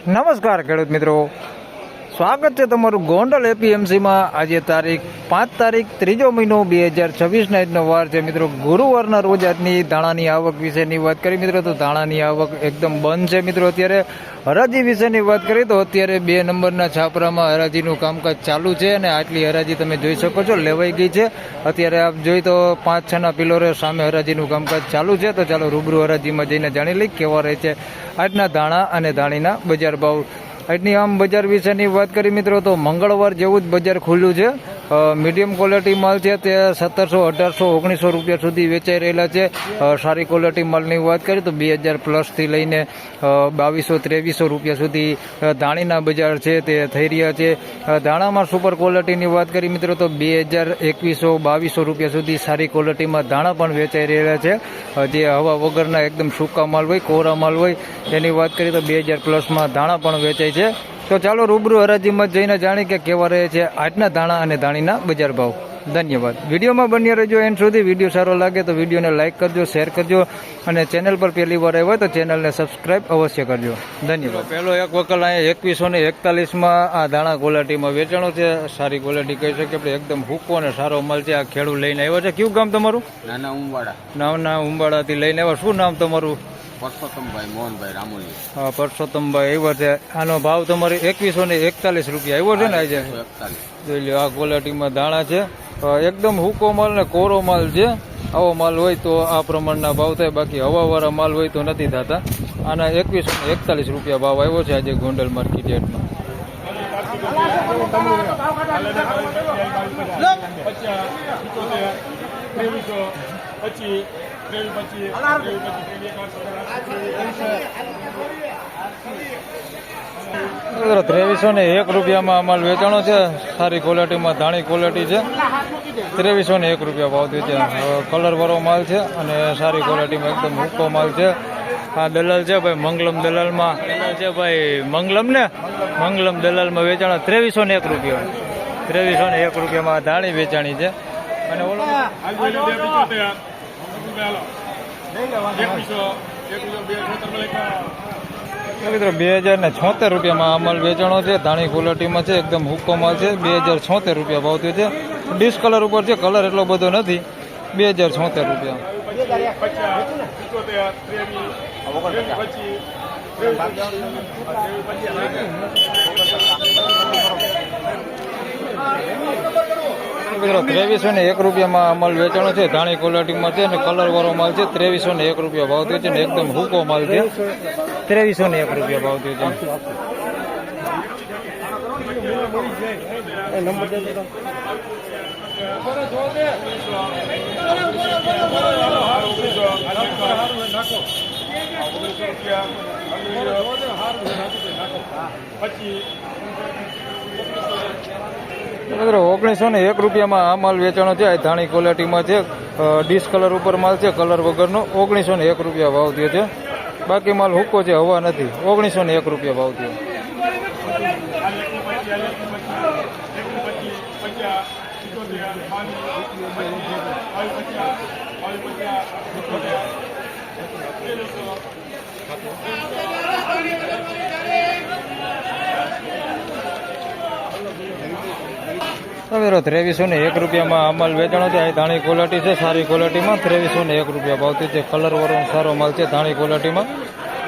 નમસ્કાર ખેડૂત મિત્રો, સ્વાગત છે તમારું ગોંડલ એપીએમસીમાં। આજે તારીખ 5 તારીખ 3 મહિનો 2026 આજનો વાર છે મિત્રો, ગુરુવારના રોજ આજની ધાણાની આવક વિશેની વાત કરી મિત્રો તો ધાણાની આવક એકદમ બંધ છે મિત્રો। અત્યારે હરાજી વિશેની વાત કરીએ તો અત્યારે 2 નંબરના છાપરામાં હરાજીનું કામકાજ ચાલુ છે અને આટલી હરાજી તમે જોઈ શકો છો લેવાઈ ગઈ છે। અત્યારે આપ જોઈ તો 5-6ના પિલોરે સામે હરાજીનું કામકાજ ચાલુ છે। તો ચાલો રૂબરૂ હરાજીમાં જઈને જાણી લઈ કેવા રહે છે આજના ધાણા અને ધાણીના બજાર ભાવ। આજની આમ બજાર વિશેની વાત કરી મિત્રો તો મંગળવાર જેવું જ બજાર ખુલ્લું છે। મીડિયમ ક્વોલિટી માલ છે તે 1700, 1800, 1900 રૂપિયા સુધી વેચાઈ રહેલા છે। સારી ક્વોલિટી માલની વાત કરીએ તો 2000 પ્લસથી લઈને 2200-2300 રૂપિયા સુધી ધાણીના બજાર છે તે થઈ રહ્યા છે। ધાણામાં સુપર ક્વોલિટીની વાત કરી મિત્રો તો 2000, 2100, 2200 રૂપિયા સુધી સારી ક્વોલિટીમાં ધાણા પણ વેચાઈ રહેલા છે। જે હવા વગરના એકદમ સૂકા માલ હોય, કોરા માલ હોય તેની વાત કરીએ તો 2000 પ્લસમાં ધાણા પણ વેચાય છે। તો ચાલો રૂબરૂ હરાજીમાં જઈને જાણી કે કેવા રહે છે આજના ધાણા અને ધાણીના બજાર ભાવ। ધન્યવાદ। વિડીયોમાં બન્યા રહેજો એન્ડ સુધી। વિડીયો સારો લાગે તો વિડીયોને લાઇક કરજો, શેર કરજો અને ચેનલ પર પહેલી વાર આવ્યો હોય તો ચેનલને સબસ્ક્રાઇબ અવશ્ય કરજો। ધન્યવાદ। પહેલો એક વકલ અહીંયા 2141માં આ ધાણા ક્વોલિટીમાં વેચાણો છે। સારી ક્વોલિટી કહી શકીએ આપણે, એકદમ હૂકો અને સારો માલ છે। આ ખેડૂત લઈને આવ્યો છે। કયું ગામ તમારું? નાના ઉંબાડા। નાના ઉંબાડાથી લઈને આવ્યા। શું નામ તમારું? પરસોત્તમભાઈ મોહનભાઈ રામોલી। હા, પરસોત્તમભાઈ આવ્યો છે। આનો ભાવ તમારે 2141 રૂપિયા આવ્યો છે ને આજે? 41। જોઈ લો આ ક્વોલિટીમાં ધાણા છે, એકદમ હૂકો માલ ને કોરો માલ છે। આવો માલ હોય તો આ પ્રમાણના ભાવ થાય, બાકી હવાવાળા માલ હોય તો નથી થતા। આના 2141 રૂપિયા ભાવ આવ્યો છે આજે ગોંડલ માર્કેટ યાર્ડમાં। ₹2301 માલ વેચાણો છે। સારી ક્વોલિટીમાં ધાણી ક્વોલિટી છે। ₹2301 ભાવ થયો છે। કલર વાળો માલ છે અને સારી ક્વોલિટીમાં એકદમ હૂકો માલ છે। આ દલાલ છે ભાઈ મંગલમ દલાલમાં છે ભાઈ મંગલમ દલાલમાં વેચાણો ₹2301। ₹2301 ધાણી વેચાણી છે અને ઓલો મિત્રો 2076 આ માલ વેચાણો છે। ધાણી ક્વોલિટીમાં છે, એકદમ હૂકો માલ છે। 2076 ભાવ થયો છે। ડિશ કલર ઉપર છે, કલર એટલો બધો નથી। 2076 મિત્રો ₹2301 માલ વેચાણો છે। ધાણી ક્વોલિટીમાં છે અને કલર વાળો માલ છે। ₹2301 ભાવ થયો છે ને એકદમ હૂકો માલ છે। ₹2301 ભાવ થયો છે। મિત્રો ₹1901 આ માલ વેચાણો છે। આ ધાણી ક્વોલિટીમાં છે, ડીશ કલર ઉપર માલ છે, કલર વગરનો। ₹1901 ભાવ થયો છે। બાકી માલ હૂકો છે, હવા નથી। ₹1901 ભાવ થયો। મિત્રો ₹2301 આ માલ વેચાણો છે। આ ધાણી ક્વોલિટી છે, સારી ક્વોલિટીમાં। ₹2301 ભાવ થયો છે। કલર વાળો સારો માલ છે ધાણી ક્વોલિટીમાં।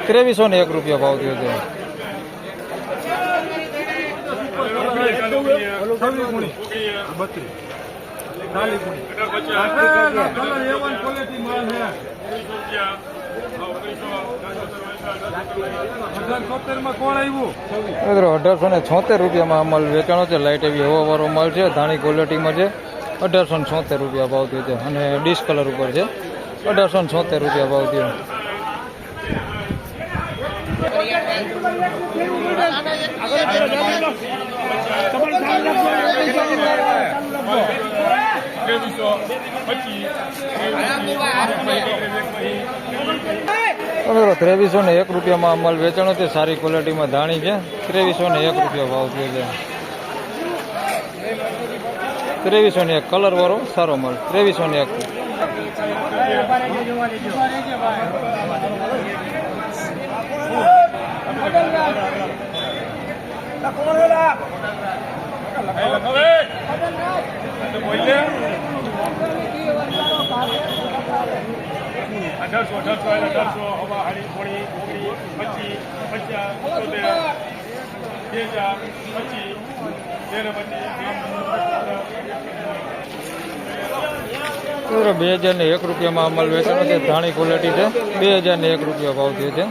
₹2301 ભાવ થયો છે। ₹1876 આ માલ વેચાણો છે। લાઇટ એવી હવા વાળો માલ છે, ધાણી ક્વોલિટીમાં છે। ₹1876 ભાવ થયો છે અને ડીશ કલર ઉપર છે। ₹1876 ભાવ થયો। ₹2301 માલ વેચાણો છે। સારી ક્વોલિટીમાં ધાણી છે। ₹2301 ભાવ થયો છે। 2301 કલર વાળો સારો માલ 2301 ₹2301 મિત્રો 2001 રૂપિયામાં અમલ વેચાણો છે. ધાણી ક્વોલિટી છે. 2001 રૂપિયા ભાવ થયો છે.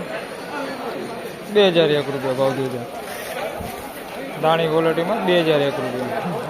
2001 રૂપિયા ભાવ થયો છે. ધાણી ક્વોલિટીમાં 2001 રૂપિયા.